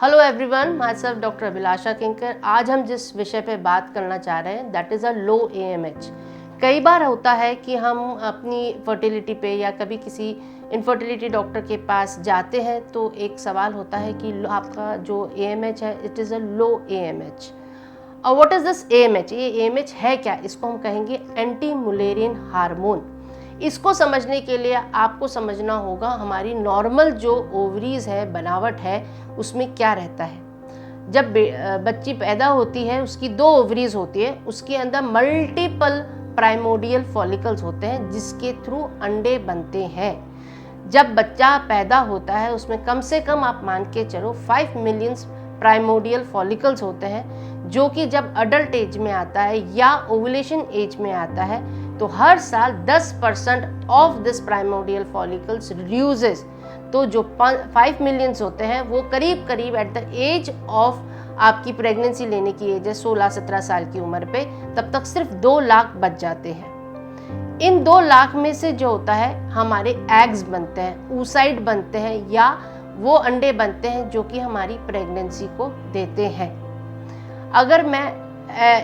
Hello everyone, myself doctor Abhilasha Kinkar. आज हम जिस विषय पे बात करना चाह रहे हैं that is a low AMH। कई बार होता है कि हम अपनी फर्टिलिटी पे या कभी किसी इनफर्टिलिटी डॉक्टर के पास जाते हैं तो एक सवाल होता है कि आपका जो AMH है it is a low AMH। और व्हाट इज़ दिस AMH? ये AMH है क्या? इसको हम कहेंगे एंटी मुलेरियन हार्मोन। इसको समझने के लिए आपको समझना होगा हमारी नॉर्मल जो ओवरीज है, बनावट है, उसमें क्या रहता है। जब बच्ची पैदा होती है उसकी 2 ओवरीज होती है, उसके अंदर मल्टीपल प्राइमोडियल फॉलिकल्स होते हैं जिसके थ्रू अंडे बनते हैं। जब बच्चा पैदा होता है उसमें कम से कम आप मान के चलो 5 मिलियन प्राइमोडियल फॉलिकल्स होते हैं, जो कि जब अडल्ट एज में आता है या ओवुलेशन एज में आता है तो हर साल 10% of this primordial follicles reduces. तो जो 5 मिलियंस होते हैं वो करीब करीब एट द एज ऑफ आपकी प्रेगनेंसी लेने की एज है 16-17 साल की उम्र पे, तब तक सिर्फ 2 लाख बच जाते हैं। इन 2 लाख में से जो होता है हमारे एग्स बनते हैं, oocyte बनते हैं या वो अंडे बनते हैं जो कि हमारी प्रेगनेंसी को देते हैं। अगर मैं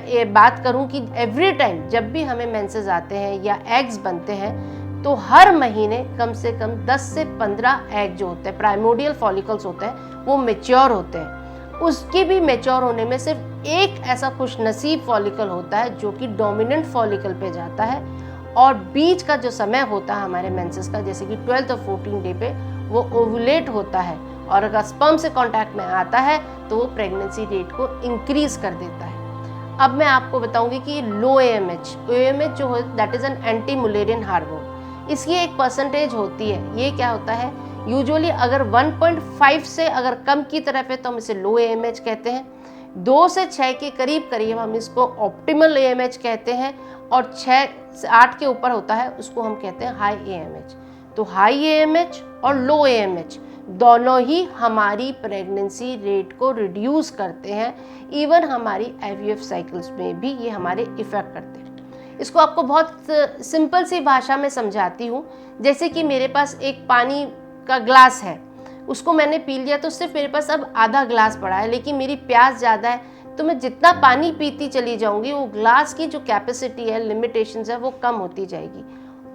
ये बात करूं कि एवरी टाइम जब भी हमें मेंसेस आते हैं या एग्स बनते हैं तो हर महीने कम से कम 10 से 15 एग जो होते हैं, प्राइमोडियल फॉलिकल्स होते हैं, वो मेच्योर होते हैं। उसके भी मेच्योर होने में सिर्फ एक ऐसा खुशनसीब फॉलिकल होता है जो कि डोमिनेंट फॉलिकल पे जाता है, और बीच का जो समय होता है हमारे मेंसेस का, जैसे कि 12th और 14th डे पे वो ओवुलेट होता है, और अगर स्पर्म से कांटेक्ट में आता है तो वो प्रेगनेंसी रेट को इंक्रीज कर देता है। अब मैं आपको बताऊंगी कि लो AMH जो है that is an anti Mullerian hormone. इसकी एक परसेंटेज होती है। ये क्या होता है, यूजुअली अगर 1.5 से अगर कम की तरफ है तो हम इसे लो AMH कहते हैं। 2 से 6 के करीब करीब हम इसको ऑप्टिमल AMH कहते हैं, और 6 से 8 के ऊपर होता है उसको हम कहते हैं हाई AMH। तो हाई AMH और लो AMH दोनों ही हमारी प्रेगनेंसी रेट को रिड्यूस करते हैं। इवन हमारी IVF साइकिल्स में भी ये हमारे इफ़ेक्ट करते हैं। इसको आपको बहुत सिंपल सी भाषा में समझाती हूँ। जैसे कि मेरे पास एक पानी का ग्लास है, उसको मैंने पी लिया तो सिर्फ मेरे पास अब आधा ग्लास पड़ा है, लेकिन मेरी प्यास ज़्यादा है तो मैं जितना पानी पीती चली जाऊँगी वो ग्लास की जो कैपेसिटी है, लिमिटेशंस है, वो कम होती जाएगी।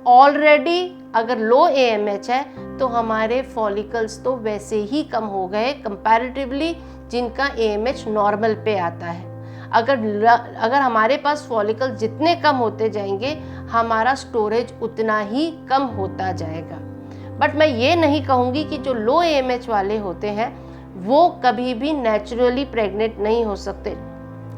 ऑलरेडी अगर लो AMH है तो हमारे फॉलिकल्स तो वैसे ही कम हो गए कंपैरेटिवली जिनका AMH नॉर्मल पे आता है। अगर हमारे पास फॉलिकल्स जितने कम होते जाएंगे हमारा स्टोरेज उतना ही कम होता जाएगा। बट मैं ये नहीं कहूँगी कि जो लो AMH वाले होते हैं वो कभी भी नेचुरली प्रेग्नेंट नहीं हो सकते,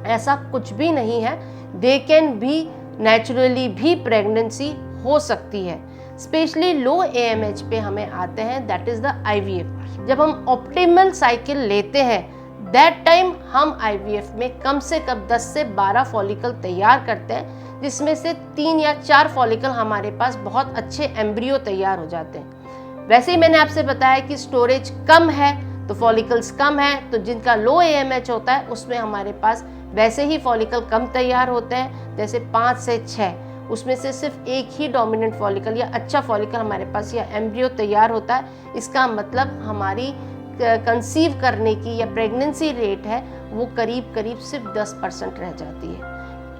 ऐसा कुछ भी नहीं है। दे कैन भी नेचुरली भी प्रेगनेंसी हो सकती है। स्पेशली लो AMH पे हमें आते हैं दैट इज़ द IVF। जब हम ऑप्टिमल साइकिल लेते हैं दैट टाइम हम IVF में कम से कम 10 से 12 फॉलिकल तैयार करते हैं, जिसमें से 3 या 4 फॉलिकल हमारे पास बहुत अच्छे एम्ब्रियो तैयार हो जाते हैं। वैसे ही मैंने आपसे बताया कि स्टोरेज कम है तो फॉलिकल्स कम है, तो जिनका लो AMH होता है उसमें हमारे पास वैसे ही फॉलिकल कम तैयार होते हैं, जैसे 5 से 6, उसमें से सिर्फ एक ही डोमिनेंट फॉलिकल या अच्छा फॉलिकल हमारे पास या एम्ब्रियो तैयार होता है। इसका मतलब हमारी कंसीव करने की या प्रेगनेंसी रेट है वो करीब करीब सिर्फ 10% रह जाती है।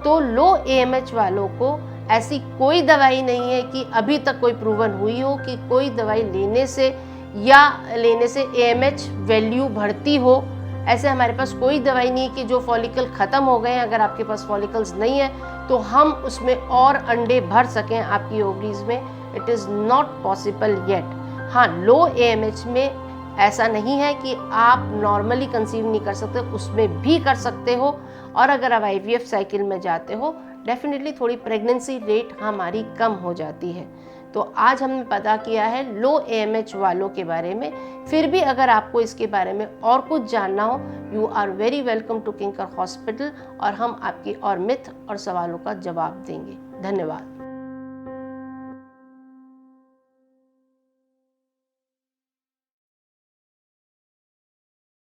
तो लो AMH वालों को ऐसी कोई दवाई नहीं है कि अभी तक कोई प्रूवन हुई हो कि कोई दवाई लेने से AMH वैल्यू बढ़ती हो। ऐसे हमारे पास कोई दवाई नहीं है कि जो फॉलिकल ख़त्म हो गए हैं, अगर आपके पास फॉलिकल्स नहीं है तो हम उसमें और अंडे भर सकें आपकी ओवरीज में। It is not possible yet. हाँ, लो AMH में ऐसा नहीं है कि आप नॉर्मली कंसीव नहीं कर सकते, उसमें भी कर सकते हो। और अगर आप IVF साइकिल में जाते हो डेफिनेटली थोड़ी प्रेगनेंसी रेट हमारी कम हो जाती है। तो आज हमने पता किया है लो AMH वालों के बारे में। फिर भी अगर आपको इसके बारे में और कुछ जानना हो, you are very welcome to Kinkar hospital, और हम आपकी और मिथ और सवालों का जवाब देंगे। धन्यवाद।